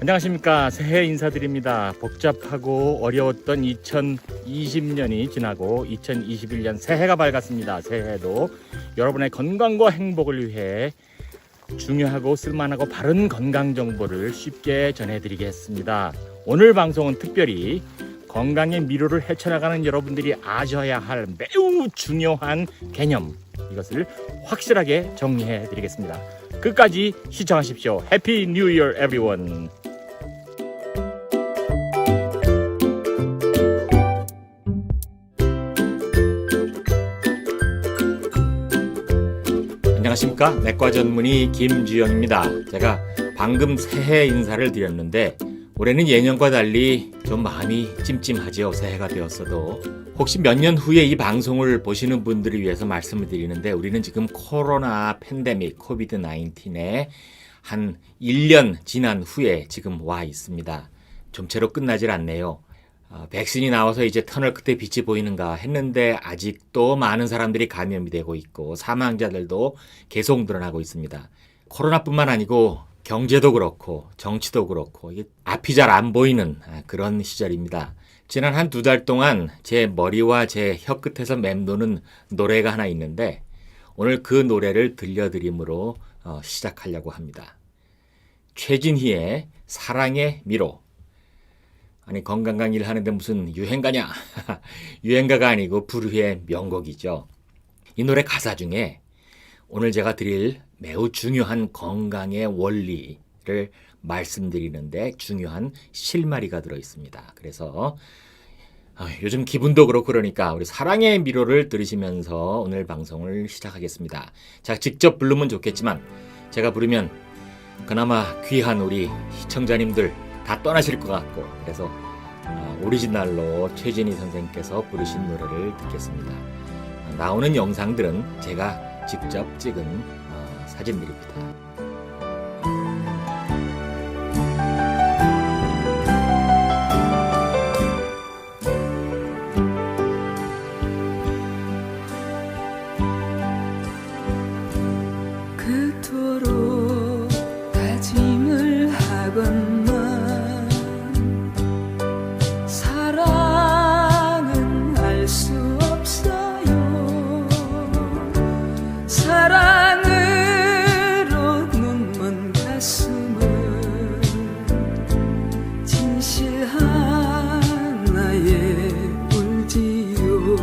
안녕하십니까. 새해 인사드립니다. 복잡하고 어려웠던 2020년이 지나고 2021년 새해가 밝았습니다. 새해도 여러분의 건강과 행복을 위해 중요하고 쓸만하고 바른 건강 정보를 쉽게 전해드리겠습니다. 오늘 방송은 특별히 건강의 미로를 헤쳐나가는 여러분들이 아셔야 할 매우 중요한 개념, 이것을 확실하게 정리해 드리겠습니다. 끝까지 시청하십시오. 해피 뉴 이어 에브리원. 안녕하십니까. 내과 전문의 김주영입니다. 제가 방금 새해 인사를 드렸는데 올해는 예년과 달리 좀 마음이 찜찜하죠. 새해가 되었어도. 혹시 몇 년 후에 이 방송을 보시는 분들을 위해서 말씀을 드리는데, 우리는 지금 코로나 팬데믹 코비드 19에 한 1년 지난 후에 지금 와 있습니다. 좀채로 끝나질 않네요. 백신이 나와서 이제 터널 끝에 빛이 보이는가 했는데 아직도 많은 사람들이 감염이 되고 있고 사망자들도 계속 늘어나고 있습니다. 코로나뿐만 아니고 경제도 그렇고 정치도 그렇고 이게 앞이 잘 안 보이는 그런 시절입니다. 지난 한 2달 동안 제 머리와 제 혀끝에서 맴도는 노래가 하나 있는데 오늘 그 노래를 들려드림으로 시작하려고 합니다. 최진희의 사랑의 미로. 아니, 건강 강의를 하는데 무슨 유행가냐? 유행가가 아니고 불후의 명곡이죠. 이 노래 가사 중에 오늘 제가 드릴 매우 중요한 건강의 원리를 말씀드리는데 중요한 실마리가 들어있습니다. 그래서 요즘 기분도 그렇고 그러니까 우리 사랑의 미로를 들으시면서 오늘 방송을 시작하겠습니다. 자, 직접 부르면 좋겠지만 제가 부르면 그나마 귀한 우리 시청자님들 다 떠나실 것 같고, 그래서 오리지널로 최진희 선생님께서 부르신 노래를 듣겠습니다. 나오는 영상들은 제가 직접 찍은 사진들입니다. 그토록 다짐을 하건만 사랑은 알 수 없어요. 사랑으로 눈먼 가슴은 진실하나에 울지요.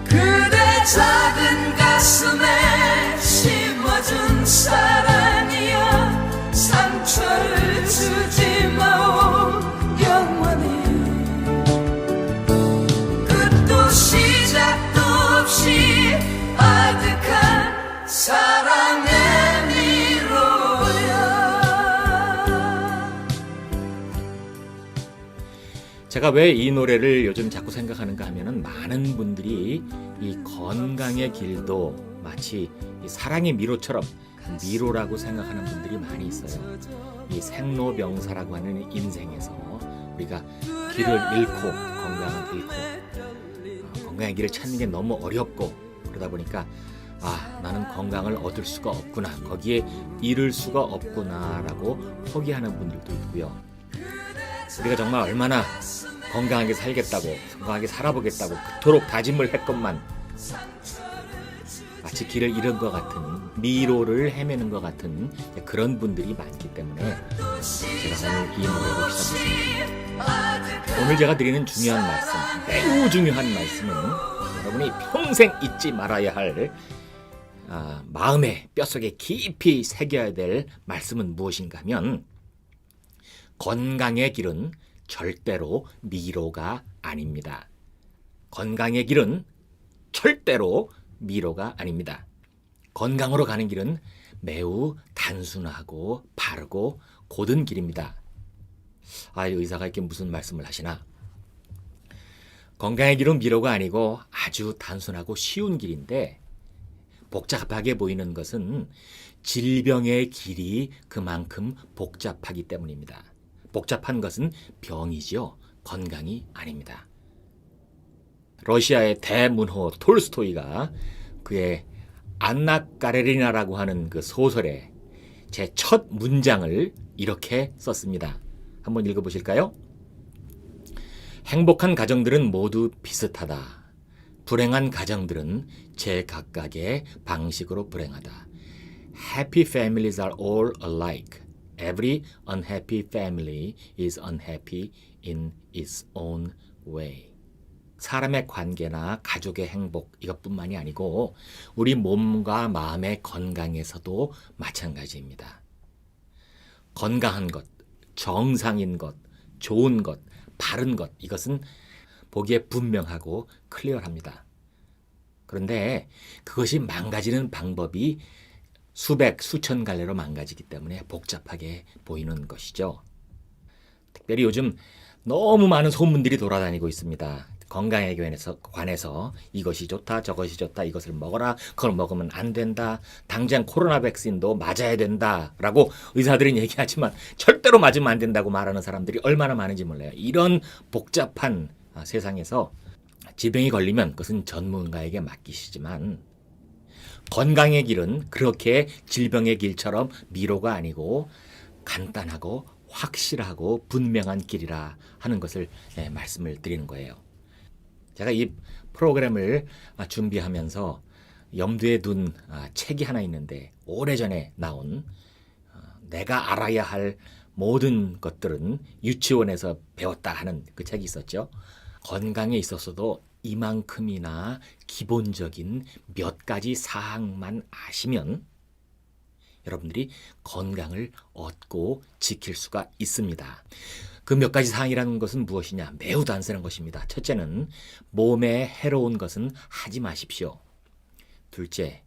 그대 작은 가슴에 심어준 사랑이야, 상처를 주지 마오 영원히. 끝도 시작도 없이 아득한 사랑의 미로야. 제가 왜 이 노래를 요즘 자꾸 생각하는가 하면은 많은 분들이 이 건강의 길도 마치 이 사랑의 미로처럼 미로라고 생각하는 분들이 많이 있어요. 이 생로병사라고 하는 인생에서 우리가 길을 잃고 건강을 잃고 건강의 길을 찾는 게 너무 어렵고 그러다 보니까 나는 건강을 얻을 수가 없구나, 거기에 이를 수가 없구나라고 포기하는 분들도 있고요. 우리가 정말 얼마나 건강하게 살겠다고, 건강하게 살아보겠다고 그토록 다짐을 했건만 마치 길을 잃은 것 같은, 미로를 헤매는 것 같은 그런 분들이 많기 때문에 제가 오늘 이 노래로 시작했습니다. 오늘 제가 드리는 중요한 말씀, 매우 중요한 말씀은 여러분이 평생 잊지 말아야 할 마음의 뼛속에 깊이 새겨야 될 말씀은 무엇인가 하면, 건강의 길은 절대로 미로가 아닙니다. 건강의 길은 절대로 미로가 아닙니다. 건강으로 가는 길은 매우 단순하고 바르고 곧은 길입니다. 의사가 이렇게 무슨 말씀을 하시나? 건강의 길은 미로가 아니고 아주 단순하고 쉬운 길인데, 복잡하게 보이는 것은 질병의 길이 그만큼 복잡하기 때문입니다. 복잡한 것은 병이죠. 건강이 아닙니다. 러시아의 대문호 톨스토이가 그의 안나 까레리나라고 하는 그 소설에 제 첫 문장을 이렇게 썼습니다. 한번 읽어보실까요? 행복한 가정들은 모두 비슷하다. 불행한 가정들은 제각각의 방식으로 불행하다. Happy families are all alike. Every unhappy family is unhappy in its own way. 사람의 관계나 가족의 행복 이것뿐만이 아니고 우리 몸과 마음의 건강에서도 마찬가지입니다. 건강한 것, 정상인 것, 좋은 것, 바른 것 이것은 보기에 분명하고 클리어합니다. 그런데 그것이 망가지는 방법이 수백, 수천 갈래로 망가지기 때문에 복잡하게 보이는 것이죠. 특별히 요즘 너무 많은 소문들이 돌아다니고 있습니다. 건강에 관해서 이것이 좋다, 저것이 좋다, 이것을 먹어라, 그걸 먹으면 안 된다, 당장 코로나 백신도 맞아야 된다라고 의사들은 얘기하지만 절대로 맞으면 안 된다고 말하는 사람들이 얼마나 많은지 몰라요. 이런 복잡한 세상에서 질병이 걸리면 그것은 전문가에게 맡기시지만 건강의 길은 그렇게 질병의 길처럼 미로가 아니고 간단하고 확실하고 분명한 길이라 하는 것을 말씀을 드리는 거예요. 제가 이 프로그램을 준비하면서 염두에 둔 책이 하나 있는데 오래전에 나온 내가 알아야 할 모든 것들은 유치원에서 배웠다 하는 그 책이 있었죠. 건강에 있어서도 이만큼이나 기본적인 몇 가지 사항만 아시면 여러분들이 건강을 얻고 지킬 수가 있습니다. 그 몇 가지 사항이라는 것은 무엇이냐? 매우 단순한 것입니다. 첫째는 몸에 해로운 것은 하지 마십시오. 둘째,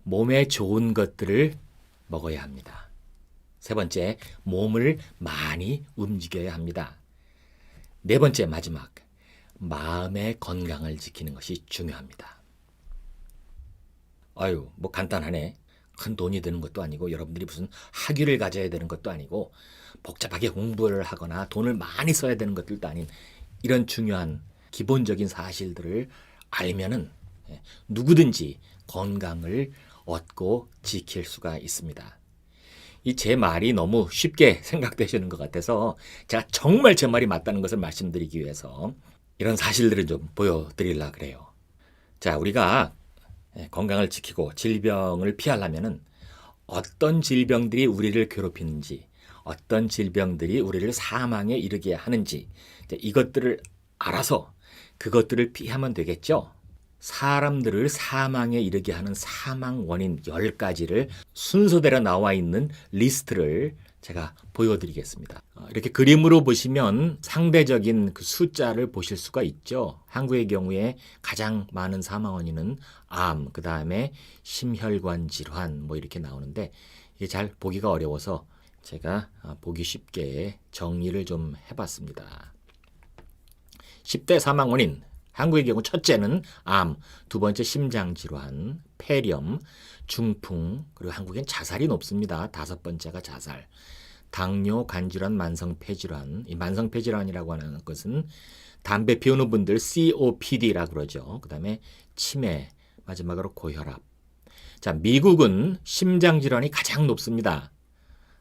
몸에 좋은 것들을 먹어야 합니다. 세 번째, 몸을 많이 움직여야 합니다. 네 번째, 마지막, 마음의 건강을 지키는 것이 중요합니다. 아유, 뭐 간단하네. 큰 돈이 드는 것도 아니고 여러분들이 무슨 학위를 가져야 되는 것도 아니고 복잡하게 공부를 하거나 돈을 많이 써야 되는 것들도 아닌 이런 중요한 기본적인 사실들을 알면은 누구든지 건강을 얻고 지킬 수가 있습니다. 이 제 말이 너무 쉽게 생각되시는 것 같아서 제가 정말 제 말이 맞다는 것을 말씀드리기 위해서 이런 사실들을 좀 보여드리려고 그래요. 자, 우리가 건강을 지키고 질병을 피하려면은 어떤 질병들이 우리를 괴롭히는지, 어떤 질병들이 우리를 사망에 이르게 하는지 이것들을 알아서 그것들을 피하면 되겠죠. 사람들을 사망에 이르게 하는 사망 원인 10가지를 순서대로 나와 있는 리스트를 제가 보여드리겠습니다. 이렇게 그림으로 보시면 상대적인 그 숫자를 보실 수가 있죠. 한국의 경우에 가장 많은 사망 원인은 암, 그 다음에 심혈관 질환 뭐 이렇게 나오는데 이게 잘 보기가 어려워서 제가 보기 쉽게 정리를 좀 해봤습니다. 10대 사망 원인 한국의 경우 첫째는 암, 두 번째 심장질환, 폐렴, 중풍, 그리고 한국엔 자살이 높습니다. 다섯 번째가 자살. 당뇨, 간질환, 만성폐질환. 이 만성폐질환이라고 하는 것은 담배 피우는 분들 COPD라고 그러죠. 그 다음에 치매, 마지막으로 고혈압. 자, 미국은 심장질환이 가장 높습니다.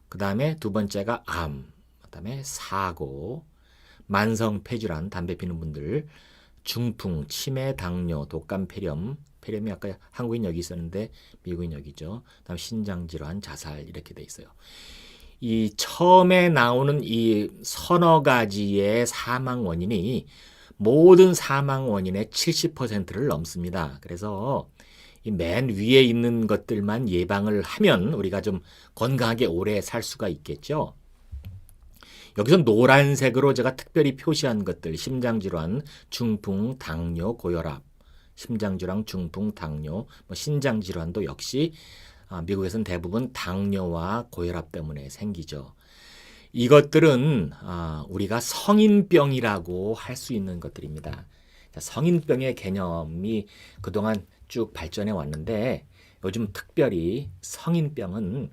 그 다음에 두 번째가 암, 그 다음에 사고, 만성폐질환, 담배 피우는 분들, 중풍, 치매, 당뇨, 독감, 폐렴이 아까 한국인 여기 있었는데 미국인 여기죠. 그다음 신장질환, 자살 이렇게 돼 있어요. 이 처음에 나오는 이 서너 가지의 사망 원인이 모든 사망 원인의 70%를 넘습니다. 그래서 이 맨 위에 있는 것들만 예방을 하면 우리가 좀 건강하게 오래 살 수가 있겠죠. 여기서 노란색으로 제가 특별히 표시한 것들, 심장질환, 중풍, 당뇨, 고혈압, 심장질환, 중풍, 당뇨, 신장질환도 역시 미국에서는 대부분 당뇨와 고혈압 때문에 생기죠. 이것들은 우리가 성인병이라고 할 수 있는 것들입니다. 성인병의 개념이 그동안 쭉 발전해 왔는데 요즘 특별히 성인병은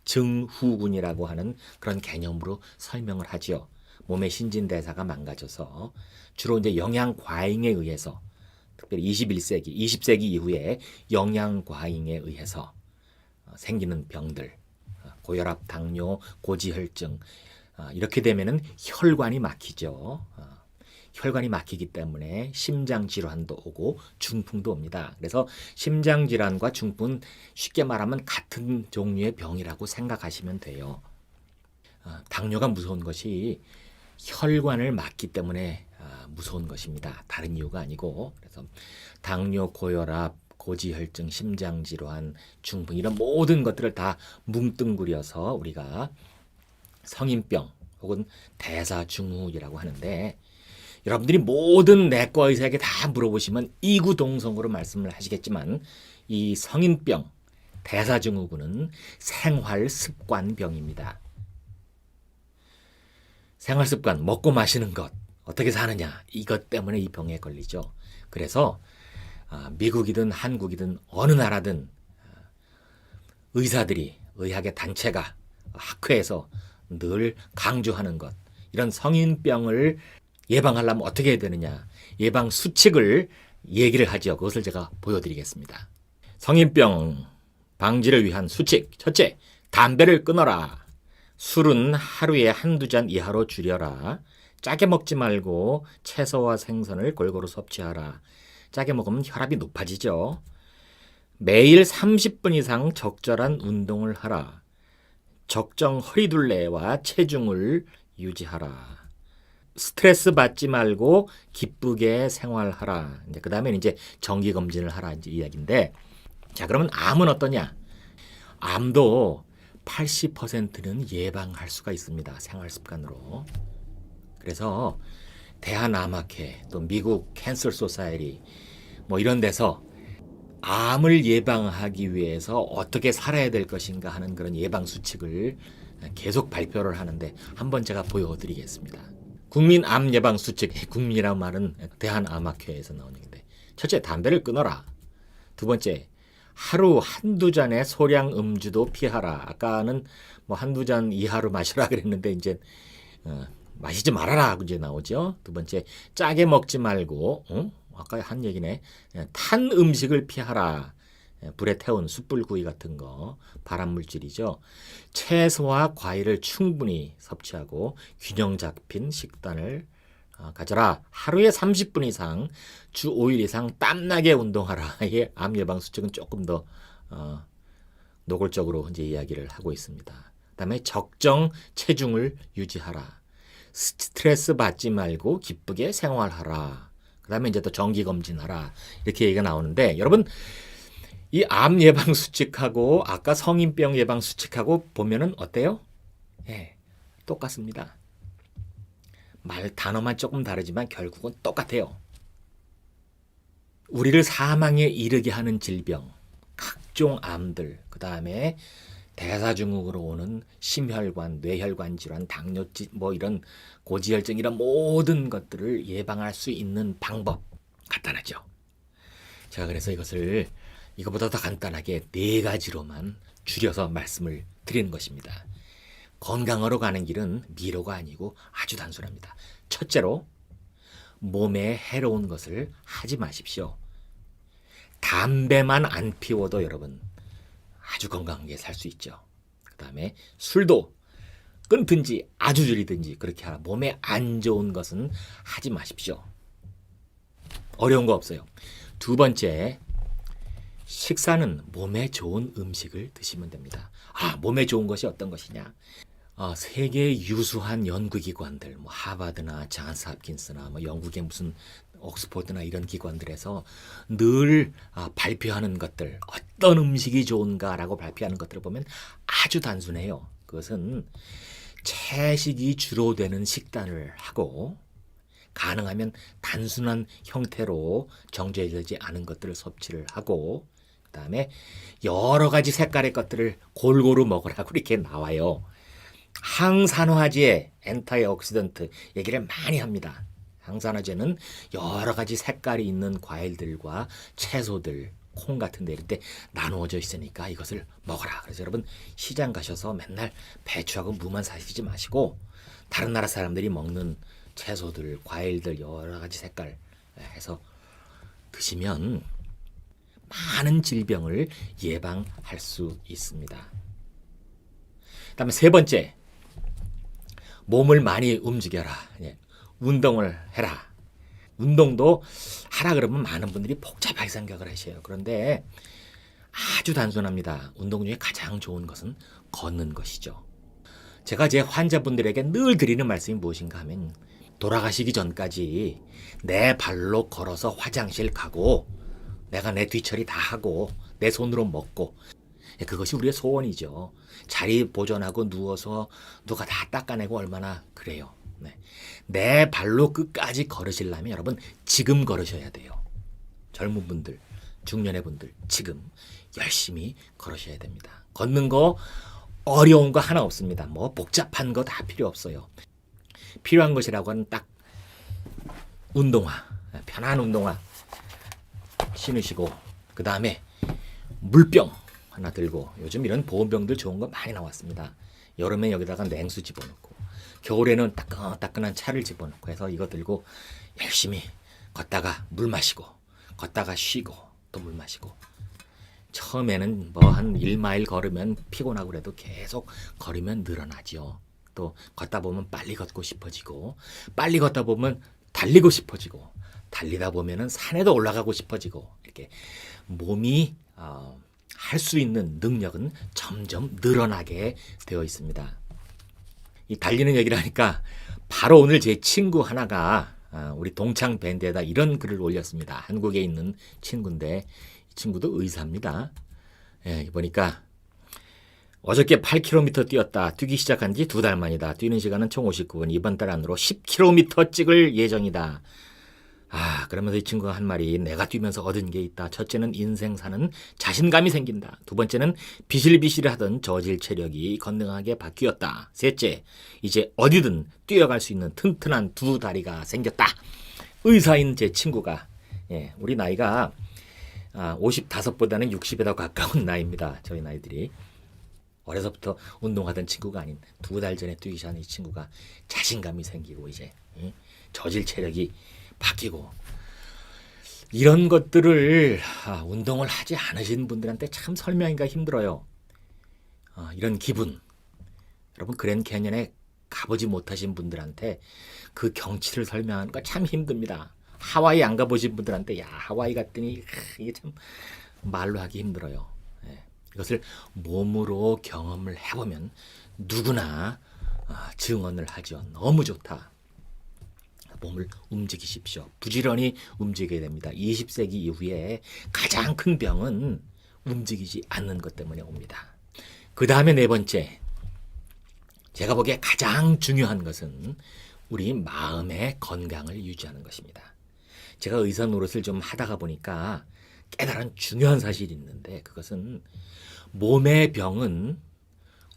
대사증후군이라고 하는 그런 개념으로 설명을 하죠. 몸의 신진대사가 망가져서 주로 이제 영양 과잉에 의해서 특별히 21세기, 20세기 이후에 영양 과잉에 의해서 생기는 병들, 고혈압, 당뇨, 고지혈증 이렇게 되면은 혈관이 막히죠. 혈관이 막히기 때문에 심장 질환도 오고 중풍도 옵니다. 그래서 심장 질환과 중풍은 쉽게 말하면 같은 종류의 병이라고 생각하시면 돼요. 당뇨가 무서운 것이 혈관을 막기 때문에 무서운 것입니다. 다른 이유가 아니고. 그래서 당뇨, 고혈압, 고지혈증, 심장질환, 중풍 이런 모든 것들을 다 뭉뚱그려서 우리가 성인병 혹은 대사증후이라고 하는데, 여러분들이 모든 내과 의사에게 다 물어보시면 이구동성으로 말씀을 하시겠지만 이 성인병, 대사증후군은 생활습관병입니다. 생활습관, 먹고 마시는 것, 어떻게 사느냐, 이것 때문에 이 병에 걸리죠. 그래서 미국이든 한국이든 어느 나라든 의사들이, 의학의 단체가, 학회에서 늘 강조하는 것, 이런 성인병을 예방하려면 어떻게 해야 되느냐, 예방 수칙을 얘기를 하죠. 그것을 제가 보여드리겠습니다. 성인병 방지를 위한 수칙. 첫째, 담배를 끊어라. 술은 하루에 한두 잔 이하로 줄여라. 짜게 먹지 말고 채소와 생선을 골고루 섭취하라. 짜게 먹으면 혈압이 높아지죠. 매일 30분 이상 적절한 운동을 하라. 적정 허리둘레와 체중을 유지하라. 스트레스 받지 말고 기쁘게 생활하라. 그 다음에 이제 정기 검진을 하라 이제 이야기인데, 자 그러면 암은 어떠냐? 암도 80%는 예방할 수가 있습니다. 생활 습관으로. 그래서 대한암학회 또 미국 캔서 소사이티 뭐 이런 데서 암을 예방하기 위해서 어떻게 살아야 될 것인가 하는 그런 예방 수칙을 계속 발표를 하는데, 한번 제가 보여드리겠습니다. 국민 암 예방 수칙, 국민이라는 말은 대한암학회에서 나온 얘기인데, 첫째, 담배를 끊어라. 두 번째, 하루 한두 잔의 소량 음주도 피하라. 아까는 뭐 한두 잔 이하로 마시라 그랬는데 이제 마시지 말아라 이제 나오죠. 두 번째, 짜게 먹지 말고 아까 한 얘기네. 탄 음식을 피하라. 불에 태운 숯불구이 같은 거 발암물질이죠. 채소와 과일을 충분히 섭취하고 균형 잡힌 식단을 가져라. 하루에 30분 이상 주 5일 이상 땀나게 운동하라. 이게 암 예방 수칙은 조금 더 노골적으로 이제 이야기를 하고 있습니다. 그다음에 적정 체중을 유지하라. 스트레스 받지 말고 기쁘게 생활하라. 그다음에 이제 또 정기 검진하라. 이렇게 얘기가 나오는데, 여러분 이 암 예방 수칙하고 아까 성인병 예방 수칙하고 보면은 어때요? 예, 똑같습니다. 단어만 조금 다르지만 결국은 똑같아요. 우리를 사망에 이르게 하는 질병, 각종 암들, 그 다음에 대사증후군으로 오는 심혈관, 뇌혈관 질환, 당뇨, 뭐 이런 고지혈증 이런 모든 것들을 예방할 수 있는 방법 간단하죠. 제가 그래서 이거보다 더 간단하게 4가지로만 줄여서 말씀을 드리는 것입니다. 건강으로 가는 길은 미로가 아니고 아주 단순합니다. 첫째로, 몸에 해로운 것을 하지 마십시오. 담배만 안 피워도 여러분 아주 건강하게 살 수 있죠. 그 다음에 술도 끊든지 아주 줄이든지 그렇게 하라. 몸에 안 좋은 것은 하지 마십시오. 어려운 거 없어요. 두 번째, 식사는 몸에 좋은 음식을 드시면 됩니다. 몸에 좋은 것이 어떤 것이냐? 세계 유수한 연구기관들, 뭐 하버드나 존스 홉킨스나 뭐 영국의 무슨 옥스포드나 이런 기관들에서 늘 발표하는 것들, 어떤 음식이 좋은가라고 발표하는 것들을 보면 아주 단순해요. 그것은 채식이 주로 되는 식단을 하고, 가능하면 단순한 형태로 정제되지 않은 것들을 섭취를 하고, 그 다음에 여러 가지 색깔의 것들을 골고루 먹으라고 이렇게 나와요. 항산화제, 엔타이옥시던트 얘기를 많이 합니다. 항산화제는 여러 가지 색깔이 있는 과일들과 채소들, 콩 같은 데 이럴 때 나누어져 있으니까 이것을 먹어라. 그래서 여러분 시장 가셔서 맨날 배추하고 무만 사시지 마시고 다른 나라 사람들이 먹는 채소들, 과일들 여러 가지 색깔 해서 드시면 많은 질병을 예방할 수 있습니다. 그다음에 세 번째, 몸을 많이 움직여라. 예, 운동을 해라. 운동도 하라 그러면 많은 분들이 복잡하게 생각을 하셔요. 그런데 아주 단순합니다. 운동 중에 가장 좋은 것은 걷는 것이죠. 제가 제 환자분들에게 늘 드리는 말씀이 무엇인가 하면 돌아가시기 전까지 내 발로 걸어서 화장실 가고 내가 내 뒤처리 다 하고 내 손으로 먹고 그것이 우리의 소원이죠. 자리 보존하고 누워서 누가 다 닦아내고 얼마나 그래요. 네. 내 발로 끝까지 걸으시려면 여러분 지금 걸으셔야 돼요. 젊은 분들, 중년의 분들 지금 열심히 걸으셔야 됩니다. 걷는 거 어려운 거 하나 없습니다. 뭐 복잡한 거 다 필요 없어요. 필요한 것이라고 하는 딱 운동화, 편한 운동화 신으시고 그 다음에 물병 하나 들고 요즘 이런 보온병들 좋은 거 많이 나왔습니다. 여름에 여기다가 냉수 집어넣고 겨울에는 따끈따끈한 차를 집어넣고 해서 이거 들고 열심히 걷다가 물 마시고 걷다가 쉬고 또 물 마시고 처음에는 뭐 한 1마일 걸으면 피곤하고 그래도 계속 걸으면 늘어나죠. 또 걷다 보면 빨리 걷고 싶어지고 빨리 걷다 보면 달리고 싶어지고 달리다 보면은 산에도 올라가고 싶어지고 이렇게 몸이 할 수 있는 능력은 점점 늘어나게 되어 있습니다. 이 달리는 얘기를 하니까 바로 오늘 제 친구 하나가 우리 동창 밴드에다 이런 글을 올렸습니다. 한국에 있는 친구인데 이 친구도 의사입니다. 예, 보니까 어저께 8km 뛰었다. 뛰기 시작한 지 2달 만이다. 뛰는 시간은 총 59분. 이번 달 안으로 10km 찍을 예정이다. 그러면서 이 친구가 한 말이 내가 뛰면서 얻은 게 있다. 첫째는 인생 사는 자신감이 생긴다. 두 번째는 비실비실하던 저질 체력이 건강하게 바뀌었다. 셋째, 이제 어디든 뛰어갈 수 있는 튼튼한 두 다리가 생겼다. 의사인 제 친구가 우리 나이가 55보다는 60에 더 가까운 나이입니다. 저희 나이들이. 어려서부터 운동하던 친구가 아닌 2달 전에 뛰기 시작한 이 친구가 자신감이 생기고 이제 저질 체력이 바뀌고 이런 것들을 운동을 하지 않으신 분들한테 참 설명하기가 힘들어요. 이런 기분 여러분 그랜드 캐년에 가보지 못하신 분들한테 그 경치를 설명하는 거 참 힘듭니다. 하와이 안 가보신 분들한테 야 하와이 갔더니 이게 참 말로 하기 힘들어요. 이것을 몸으로 경험을 해보면 누구나 증언을 하죠. 너무 좋다. 몸을 움직이십시오. 부지런히 움직여야 됩니다. 20세기 이후에 가장 큰 병은 움직이지 않는 것 때문에 옵니다. 그 다음에 네 번째, 제가 보기에 가장 중요한 것은 우리 마음의 건강을 유지하는 것입니다. 제가 의사 노릇을 좀 하다가 보니까 깨달은 중요한 사실이 있는데 그것은 몸의 병은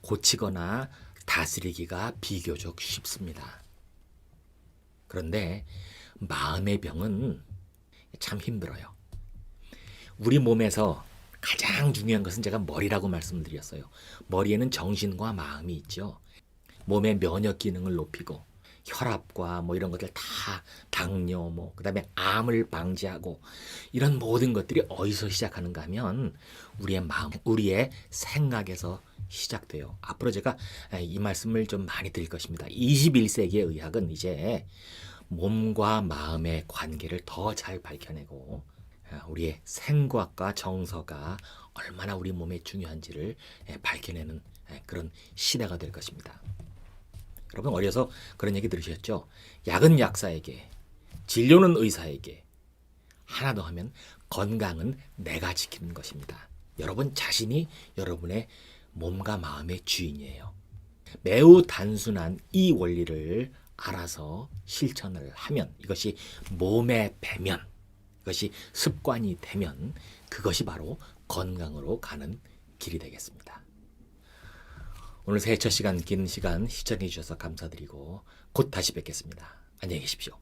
고치거나 다스리기가 비교적 쉽습니다. 그런데 마음의 병은 참 힘들어요. 우리 몸에서 가장 중요한 것은 제가 머리라고 말씀드렸어요. 머리에는 정신과 마음이 있죠. 몸의 면역 기능을 높이고 혈압과 뭐 이런 것들 다 당뇨 그다음에 암을 방지하고 이런 모든 것들이 어디서 시작하는가 하면 우리의 마음, 우리의 생각에서 시작돼요. 앞으로 제가 이 말씀을 좀 많이 드릴 것입니다. 21세기의 의학은 이제 몸과 마음의 관계를 더 잘 밝혀내고 우리의 생각과 정서가 얼마나 우리 몸에 중요한지를 밝혀내는 그런 시대가 될 것입니다. 여러분 어려서 그런 얘기 들으셨죠? 약은 약사에게, 진료는 의사에게, 하나 더 하면 건강은 내가 지키는 것입니다. 여러분 자신이 여러분의 몸과 마음의 주인이에요. 매우 단순한 이 원리를 알아서 실천을 하면 이것이 몸에 배면 이것이 습관이 되면 그것이 바로 건강으로 가는 길이 되겠습니다. 오늘 새해 첫 시간 긴 시간 시청해 주셔서 감사드리고 곧 다시 뵙겠습니다. 안녕히 계십시오.